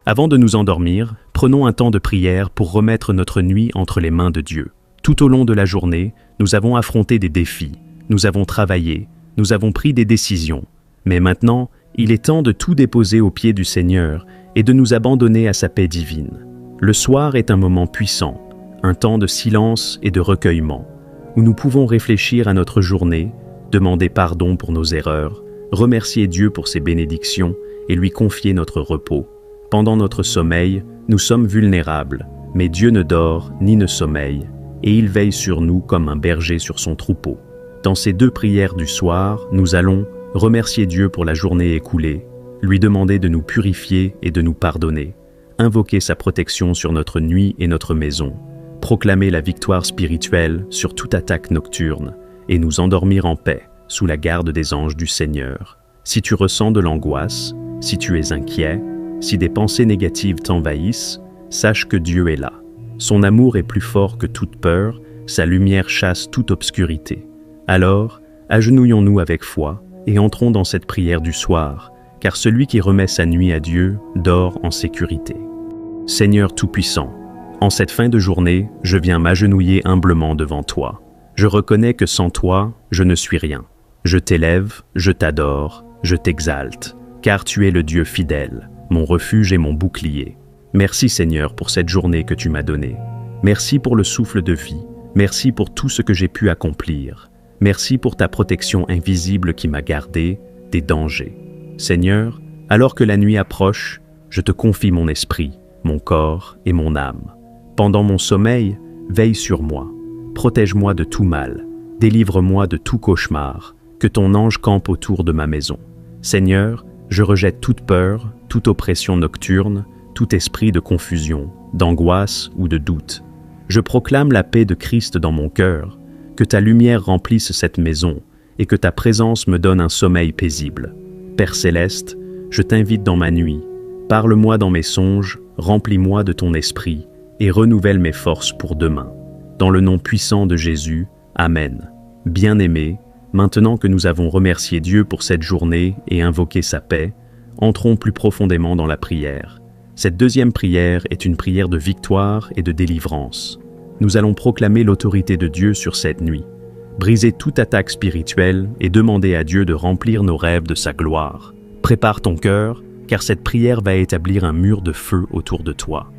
Avant de nous endormir, prenons un temps de prière pour remettre notre nuit entre les mains de Dieu. Tout au long de la journée, nous avons affronté des défis, nous avons travaillé, nous avons pris des décisions. Mais maintenant, il est temps de tout déposer aux pieds du Seigneur et de nous abandonner à sa paix divine. Le soir est un moment puissant, un temps de silence et de recueillement, où nous pouvons réfléchir à notre journée, demander pardon pour nos erreurs, remercier Dieu pour ses bénédictions et lui confier notre repos. Pendant notre sommeil, nous sommes vulnérables, mais Dieu ne dort ni ne sommeille, et il veille sur nous comme un berger sur son troupeau. Dans ces 2 prières du soir, nous allons remercier Dieu pour la journée écoulée, lui demander de nous purifier et de nous pardonner, invoquer sa protection sur notre nuit et notre maison, proclamer la victoire spirituelle sur toute attaque nocturne, et nous endormir en paix sous la garde des anges du Seigneur. Si tu ressens de l'angoisse, si tu es inquiet, si des pensées négatives t'envahissent, sache que Dieu est là. Son amour est plus fort que toute peur, sa lumière chasse toute obscurité. Alors, agenouillons-nous avec foi et entrons dans cette prière du soir, car celui qui remet sa nuit à Dieu dort en sécurité. Seigneur Tout-Puissant, en cette fin de journée, je viens m'agenouiller humblement devant toi. Je reconnais que sans toi, je ne suis rien. Je t'élève, je t'adore, je t'exalte, car tu es le Dieu fidèle, mon refuge et mon bouclier. Merci Seigneur pour cette journée que tu m'as donnée. Merci pour le souffle de vie. Merci pour tout ce que j'ai pu accomplir. Merci pour ta protection invisible qui m'a gardé des dangers. Seigneur, alors que la nuit approche, je te confie mon esprit, mon corps et mon âme. Pendant mon sommeil, veille sur moi. Protège-moi de tout mal. Délivre-moi de tout cauchemar. Que ton ange campe autour de ma maison. Seigneur, je rejette toute peur, toute oppression nocturne, tout esprit de confusion, d'angoisse ou de doute. Je proclame la paix de Christ dans mon cœur, que ta lumière remplisse cette maison et que ta présence me donne un sommeil paisible. Père céleste, je t'invite dans ma nuit. Parle-moi dans mes songes, remplis-moi de ton esprit et renouvelle mes forces pour demain. Dans le nom puissant de Jésus, Amen. Bien-aimés, maintenant que nous avons remercié Dieu pour cette journée et invoqué sa paix, entrons plus profondément dans la prière. Cette 2e prière est une prière de victoire et de délivrance. Nous allons proclamer l'autorité de Dieu sur cette nuit, briser toute attaque spirituelle et demander à Dieu de remplir nos rêves de sa gloire. Prépare ton cœur, car cette prière va établir un mur de feu autour de toi.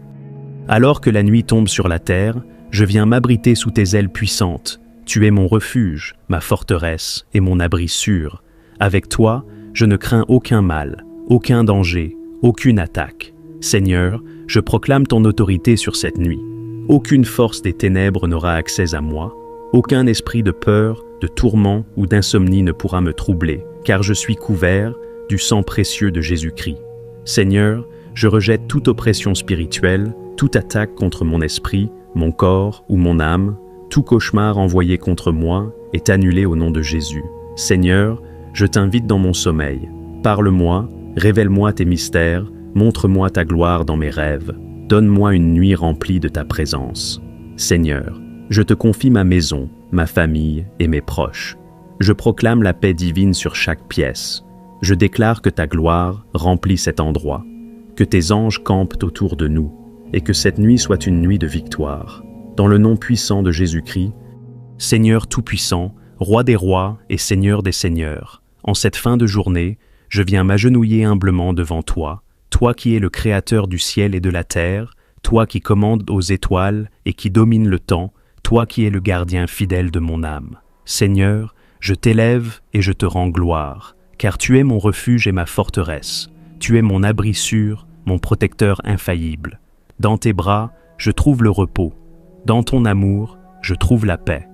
Alors que la nuit tombe sur la terre, je viens m'abriter sous tes ailes puissantes. Tu es mon refuge, ma forteresse et mon abri sûr. Avec toi, je ne crains aucun mal, aucun danger, aucune attaque. Seigneur, je proclame ton autorité sur cette nuit. Aucune force des ténèbres n'aura accès à moi. Aucun esprit de peur, de tourment ou d'insomnie ne pourra me troubler, car je suis couvert du sang précieux de Jésus-Christ. Seigneur, je rejette toute oppression spirituelle, toute attaque contre mon esprit, mon corps ou mon âme. Tout cauchemar envoyé contre moi est annulé au nom de Jésus. Seigneur, je t'invite dans mon sommeil. Parle-moi, révèle-moi tes mystères, montre-moi ta gloire dans mes rêves. Donne-moi une nuit remplie de ta présence. Seigneur, je te confie ma maison, ma famille et mes proches. Je proclame la paix divine sur chaque pièce. Je déclare que ta gloire remplit cet endroit, que tes anges campent autour de nous, et que cette nuit soit une nuit de victoire. Dans le nom puissant de Jésus-Christ, Seigneur Tout-Puissant, Roi des rois et Seigneur des seigneurs, en cette fin de journée, je viens m'agenouiller humblement devant toi, toi qui es le Créateur du ciel et de la terre, toi qui commandes aux étoiles et qui domines le temps, toi qui es le gardien fidèle de mon âme. Seigneur, je t'élève et je te rends gloire, car tu es mon refuge et ma forteresse. Tu es mon abri sûr, mon protecteur infaillible. Dans tes bras, je trouve le repos. Dans ton amour, je trouve la paix.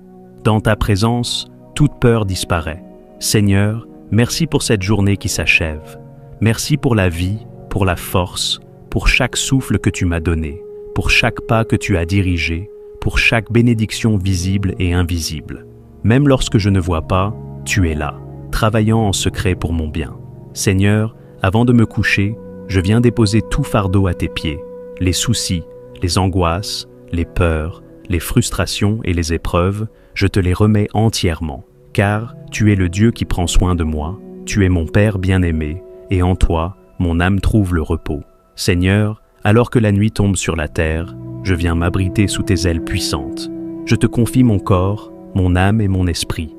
Dans ta présence, toute peur disparaît. Seigneur, merci pour cette journée qui s'achève. Merci pour la vie, pour la force, pour chaque souffle que tu m'as donné, pour chaque pas que tu as dirigé, pour chaque bénédiction visible et invisible. Même lorsque je ne vois pas, tu es là, travaillant en secret pour mon bien. Seigneur, avant de me coucher, je viens déposer tout fardeau à tes pieds, les soucis, les angoisses, les peurs, les frustrations et les épreuves, je te les remets entièrement, car tu es le Dieu qui prend soin de moi, tu es mon Père bien-aimé, et en toi, mon âme trouve le repos. Seigneur, Alors que la nuit tombe sur la terre, je viens m'abriter sous tes ailes puissantes. Je te confie mon corps, mon âme et mon esprit.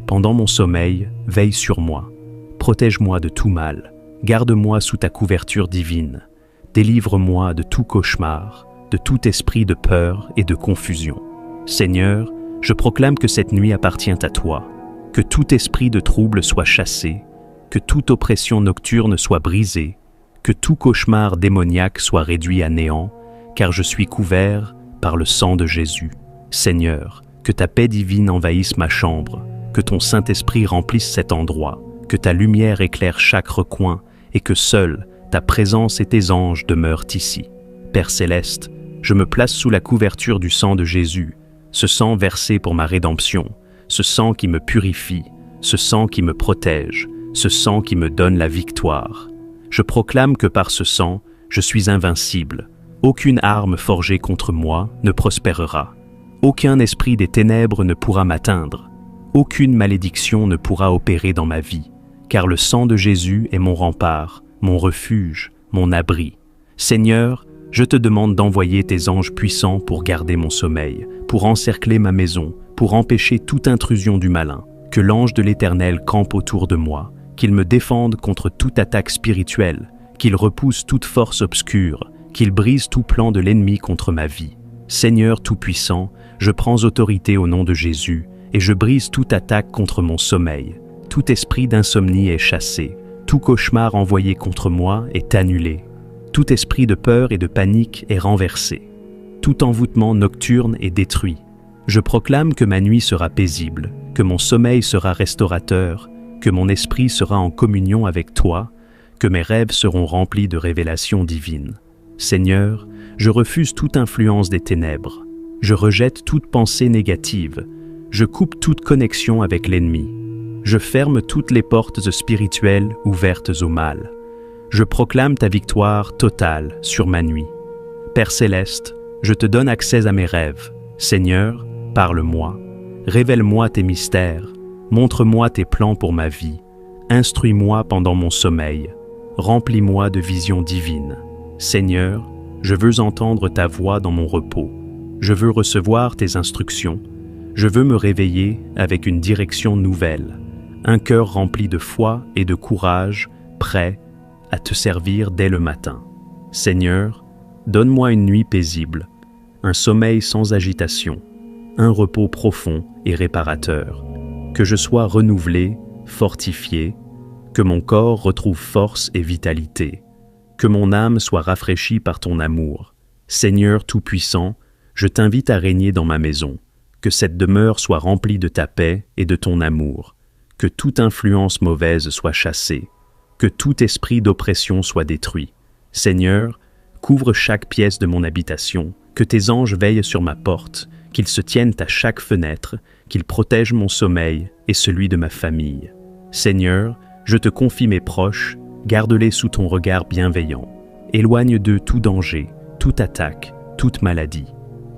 Pendant mon sommeil, veille sur moi. Protège-moi de tout mal. Garde-moi sous ta couverture divine. Délivre-moi de tout cauchemar, de tout esprit de peur et de confusion. Seigneur, je proclame que cette nuit appartient à toi, que tout esprit de trouble soit chassé, que toute oppression nocturne soit brisée, que tout cauchemar démoniaque soit réduit à néant, car je suis couvert par le sang de Jésus. Seigneur, que ta paix divine envahisse ma chambre, que ton Saint-Esprit remplisse cet endroit, que ta lumière éclaire chaque recoin et que seule ta présence et tes anges demeurent ici. Père céleste, je me place sous la couverture du sang de Jésus, ce sang versé pour ma rédemption, ce sang qui me purifie, ce sang qui me protège, ce sang qui me donne la victoire. Je proclame que par ce sang, je suis invincible. Aucune arme forgée contre moi ne prospérera. Aucun esprit des ténèbres ne pourra m'atteindre. Aucune malédiction ne pourra opérer dans ma vie, car le sang de Jésus est mon rempart, mon refuge, mon abri. Seigneur, je te demande d'envoyer tes anges puissants pour garder mon sommeil, pour encercler ma maison, pour empêcher toute intrusion du malin. Que l'ange de l'Éternel campe autour de moi, qu'il me défende contre toute attaque spirituelle, qu'il repousse toute force obscure, qu'il brise tout plan de l'ennemi contre ma vie. Seigneur Tout-Puissant, je prends autorité au nom de Jésus, et je brise toute attaque contre mon sommeil. Tout esprit d'insomnie est chassé, tout cauchemar envoyé contre moi est annulé. Tout esprit de peur et de panique est renversé. Tout envoûtement nocturne est détruit. Je proclame que ma nuit sera paisible, que mon sommeil sera restaurateur, que mon esprit sera en communion avec toi, que mes rêves seront remplis de révélations divines. Seigneur, je refuse toute influence des ténèbres. Je rejette toute pensée négative. Je coupe toute connexion avec l'ennemi. Je ferme toutes les portes spirituelles ouvertes au mal. Je proclame ta victoire totale sur ma nuit. Père céleste, je te donne accès à mes rêves. Seigneur, parle-moi. Révèle-moi tes mystères. Montre-moi tes plans pour ma vie. Instruis-moi pendant mon sommeil. Remplis-moi de visions divines. Seigneur, je veux entendre ta voix dans mon repos. Je veux recevoir tes instructions. Je veux me réveiller avec une direction nouvelle. Un cœur rempli de foi et de courage, prêt à te servir dès le matin. Seigneur, donne-moi une nuit paisible, un sommeil sans agitation, un repos profond et réparateur. Que je sois renouvelé, fortifié, que mon corps retrouve force et vitalité, que mon âme soit rafraîchie par ton amour. Seigneur Tout-Puissant, je t'invite à régner dans ma maison, que cette demeure soit remplie de ta paix et de ton amour, que toute influence mauvaise soit chassée, que tout esprit d'oppression soit détruit. Seigneur, couvre chaque pièce de mon habitation, que tes anges veillent sur ma porte, qu'ils se tiennent à chaque fenêtre, qu'ils protègent mon sommeil et celui de ma famille. Seigneur, je te confie mes proches, garde-les sous ton regard bienveillant. Éloigne d'eux tout danger, toute attaque, toute maladie.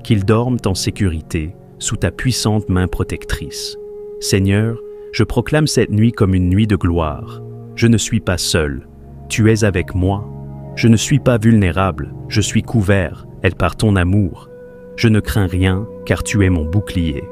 Qu'ils dorment en sécurité, sous ta puissante main protectrice. Seigneur, je proclame cette nuit comme une nuit de gloire. Je ne suis pas seul, tu es avec moi. Je ne suis pas vulnérable, je suis couvert, par ton amour. Je ne crains rien, car tu es mon bouclier.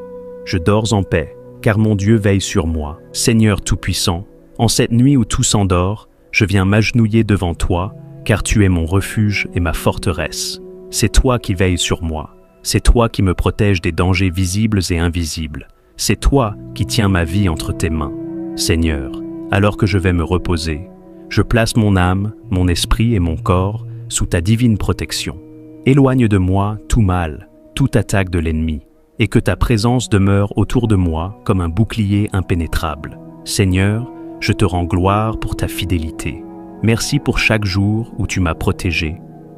Je dors en paix, car mon Dieu veille sur moi. Seigneur Tout-Puissant, en cette nuit où tout s'endort, je viens m'agenouiller devant toi, car tu es mon refuge et ma forteresse. C'est toi qui veilles sur moi. C'est toi qui me protèges des dangers visibles et invisibles. C'est toi qui tiens ma vie entre tes mains. Seigneur, alors que je vais me reposer, je place mon âme, mon esprit et mon corps sous ta divine protection. Éloigne de moi tout mal, toute attaque de l'ennemi, et que ta présence demeure autour de moi comme un bouclier impénétrable. Seigneur, je te rends gloire pour ta fidélité. Merci pour chaque jour où tu m'as protégé,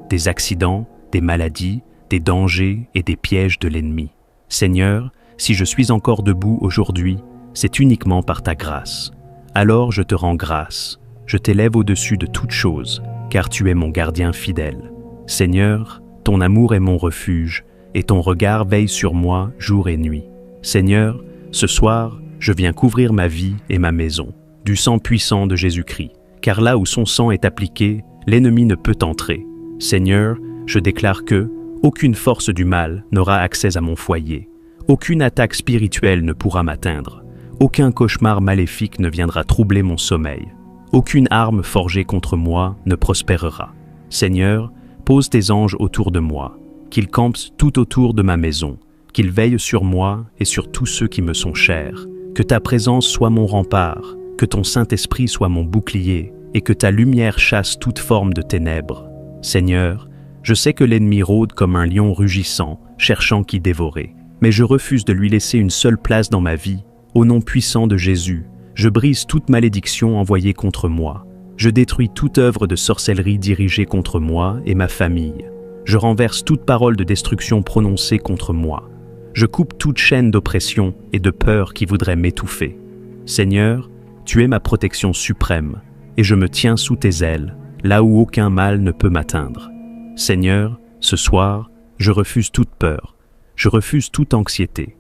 des accidents, des maladies, des dangers et des pièges de l'ennemi. Seigneur, si je suis encore debout aujourd'hui, c'est uniquement par ta grâce. Alors je te rends grâce, je t'élève au-dessus de toute chose, car tu es mon gardien fidèle. Seigneur, ton amour est mon refuge, et ton regard veille sur moi jour et nuit. Seigneur, ce soir, je viens couvrir ma vie et ma maison, du sang puissant de Jésus-Christ, car là où son sang est appliqué, l'ennemi ne peut entrer. Seigneur, je déclare que aucune force du mal n'aura accès à mon foyer. Aucune attaque spirituelle ne pourra m'atteindre. Aucun cauchemar maléfique ne viendra troubler mon sommeil. Aucune arme forgée contre moi ne prospérera. Seigneur, pose tes anges autour de moi, qu'ils campent tout autour de ma maison, qu'ils veillent sur moi et sur tous ceux qui me sont chers. Que ta présence soit mon rempart, que ton Saint-Esprit soit mon bouclier, et que ta lumière chasse toute forme de ténèbres. Seigneur, je sais que l'ennemi rôde comme un lion rugissant, cherchant qui dévorer. Mais je refuse de lui laisser une seule place dans ma vie. Au nom puissant de Jésus, je brise toute malédiction envoyée contre moi. Je détruis toute œuvre de sorcellerie dirigée contre moi et ma famille. Je renverse toute parole de destruction prononcée contre moi. Je coupe toute chaîne d'oppression et de peur qui voudrait m'étouffer. Seigneur, tu es ma protection suprême, et je me tiens sous tes ailes, là où aucun mal ne peut m'atteindre. Seigneur, ce soir, je refuse toute peur, je refuse toute anxiété,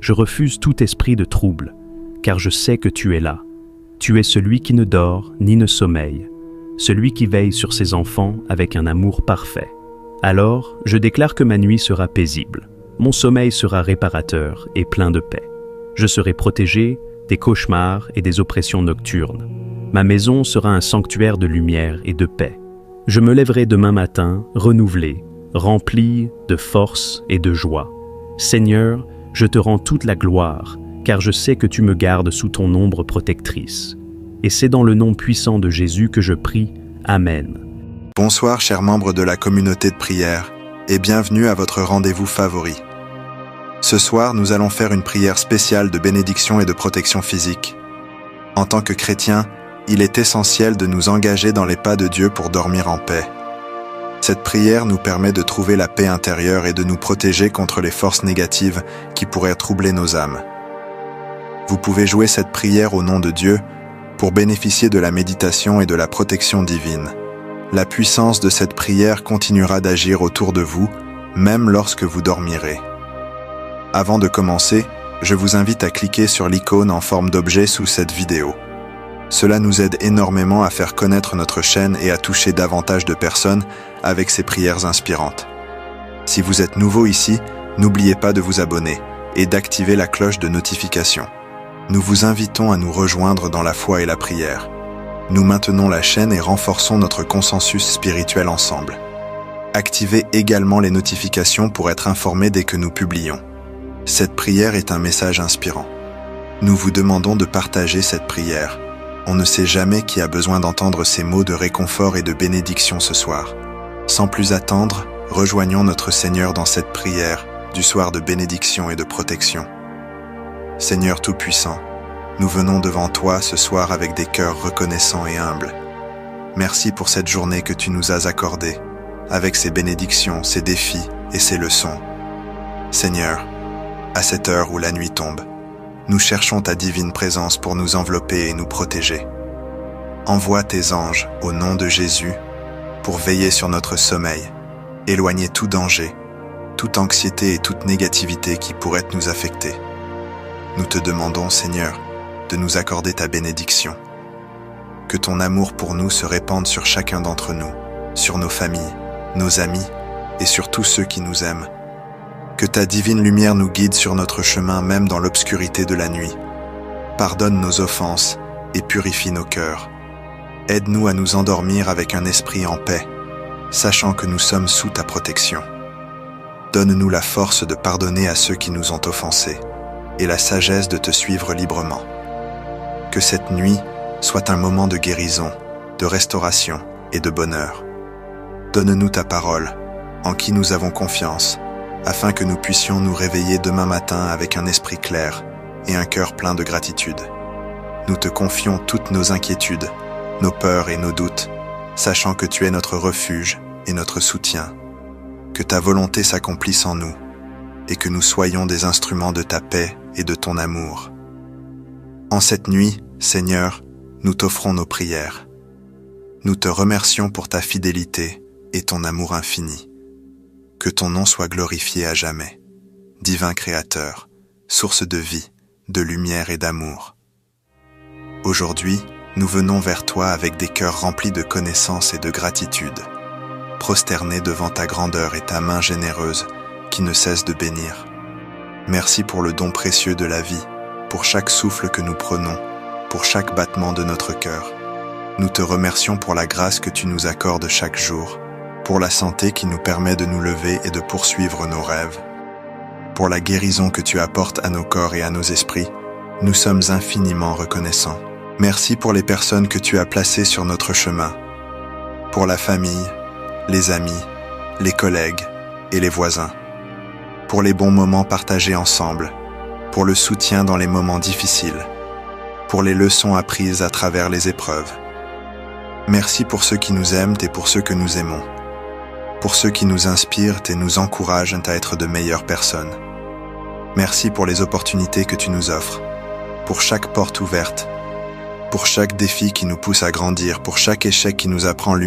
je refuse tout esprit de trouble, car je sais que tu es là. Tu es celui qui ne dort ni ne sommeille, celui qui veille sur ses enfants avec un amour parfait. Alors, je déclare que ma nuit sera paisible, mon sommeil sera réparateur et plein de paix. Je serai protégé des cauchemars et des oppressions nocturnes. Ma maison sera un sanctuaire de lumière et de paix. Je me lèverai demain matin, renouvelé, rempli de force et de joie. Seigneur, je te rends toute la gloire, car je sais que tu me gardes sous ton ombre protectrice. Et c'est dans le nom puissant de Jésus que je prie. Amen. Bonsoir, chers membres de la communauté de prière, et bienvenue à votre rendez-vous favori. Ce soir, nous allons faire une prière spéciale de bénédiction et de protection physique. En tant que chrétiens, il est essentiel de nous engager dans les pas de Dieu pour dormir en paix. Cette prière nous permet de trouver la paix intérieure et de nous protéger contre les forces négatives qui pourraient troubler nos âmes. Vous pouvez jouer cette prière au nom de Dieu pour bénéficier de la méditation et de la protection divine. La puissance de cette prière continuera d'agir autour de vous, même lorsque vous dormirez. Avant de commencer, je vous invite à cliquer sur l'icône en forme d'objet sous cette vidéo. Cela nous aide énormément à faire connaître notre chaîne et à toucher davantage de personnes avec ces prières inspirantes. Si vous êtes nouveau ici, n'oubliez pas de vous abonner et d'activer la cloche de notification. Nous vous invitons à nous rejoindre dans la foi et la prière. Nous maintenons la chaîne et renforçons notre consensus spirituel ensemble. Activez également les notifications pour être informés dès que nous publions. Cette prière est un message inspirant. Nous vous demandons de partager cette prière. On ne sait jamais qui a besoin d'entendre ces mots de réconfort et de bénédiction ce soir. Sans plus attendre, rejoignons notre Seigneur dans cette prière du soir de bénédiction et de protection. Seigneur Tout-Puissant, nous venons devant toi ce soir avec des cœurs reconnaissants et humbles. Merci pour cette journée que tu nous as accordée, avec ses bénédictions, ses défis et ses leçons. Seigneur, à cette heure où la nuit tombe, nous cherchons ta divine présence pour nous envelopper et nous protéger. Envoie tes anges au nom de Jésus pour veiller sur notre sommeil, éloigner tout danger, toute anxiété et toute négativité qui pourrait nous affecter. Nous te demandons, Seigneur, de nous accorder ta bénédiction. Que ton amour pour nous se répande sur chacun d'entre nous, sur nos familles, nos amis et sur tous ceux qui nous aiment. Que ta divine lumière nous guide sur notre chemin même dans l'obscurité de la nuit. Pardonne nos offenses et purifie nos cœurs. Aide-nous à nous endormir avec un esprit en paix, sachant que nous sommes sous ta protection. Donne-nous la force de pardonner à ceux qui nous ont offensés et la sagesse de te suivre librement. Que cette nuit soit un moment de guérison, de restauration et de bonheur. Donne-nous ta parole, en qui nous avons confiance, afin que nous puissions nous réveiller demain matin avec un esprit clair et un cœur plein de gratitude. Nous te confions toutes nos inquiétudes, nos peurs et nos doutes, sachant que tu es notre refuge et notre soutien. Que ta volonté s'accomplisse en nous, et que nous soyons des instruments de ta paix et de ton amour. En cette nuit, Seigneur, nous t'offrons nos prières. Nous te remercions pour ta fidélité et ton amour infini. Que ton nom soit glorifié à jamais. Divin Créateur, source de vie, de lumière et d'amour. Aujourd'hui, nous venons vers toi avec des cœurs remplis de connaissance et de gratitude. prosternés devant ta grandeur et ta main généreuse qui ne cesse de bénir. Merci pour le don précieux de la vie, pour chaque souffle que nous prenons, pour chaque battement de notre cœur. Nous te remercions pour la grâce que tu nous accordes chaque jour, pour la santé qui nous permet de nous lever et de poursuivre nos rêves. Pour la guérison que tu apportes à nos corps et à nos esprits, nous sommes infiniment reconnaissants. Merci pour les personnes que tu as placées sur notre chemin, pour la famille, les amis, les collègues et les voisins, pour les bons moments partagés ensemble, pour le soutien dans les moments difficiles, pour les leçons apprises à travers les épreuves. Merci pour ceux qui nous aiment et pour ceux que nous aimons, pour ceux qui nous inspirent et nous encouragent à être de meilleures personnes. Merci pour les opportunités que tu nous offres, pour chaque porte ouverte, pour chaque défi qui nous pousse à grandir, pour chaque échec qui nous apprend l'humilité.